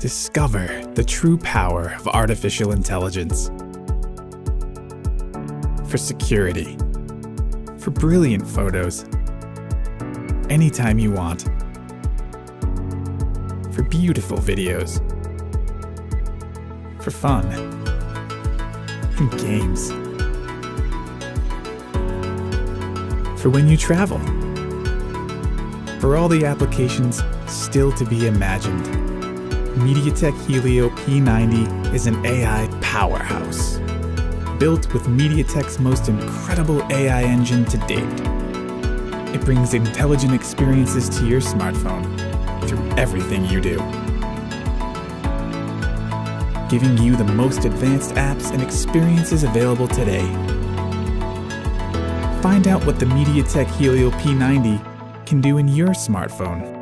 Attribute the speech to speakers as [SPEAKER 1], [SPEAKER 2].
[SPEAKER 1] Discover the true power of artificial intelligence. For security. For brilliant photos. Anytime you want. For beautiful videos. For fun. And games. For when you travel. For all the applications still to be imagined, MediaTek Helio P90 is an AI powerhouse. Built with MediaTek's most incredible AI engine to date. It brings intelligent experiences to your smartphone through everything you do. Giving you the most advanced apps and experiences available today. Find out what the MediaTek Helio P90 can do in your smartphone.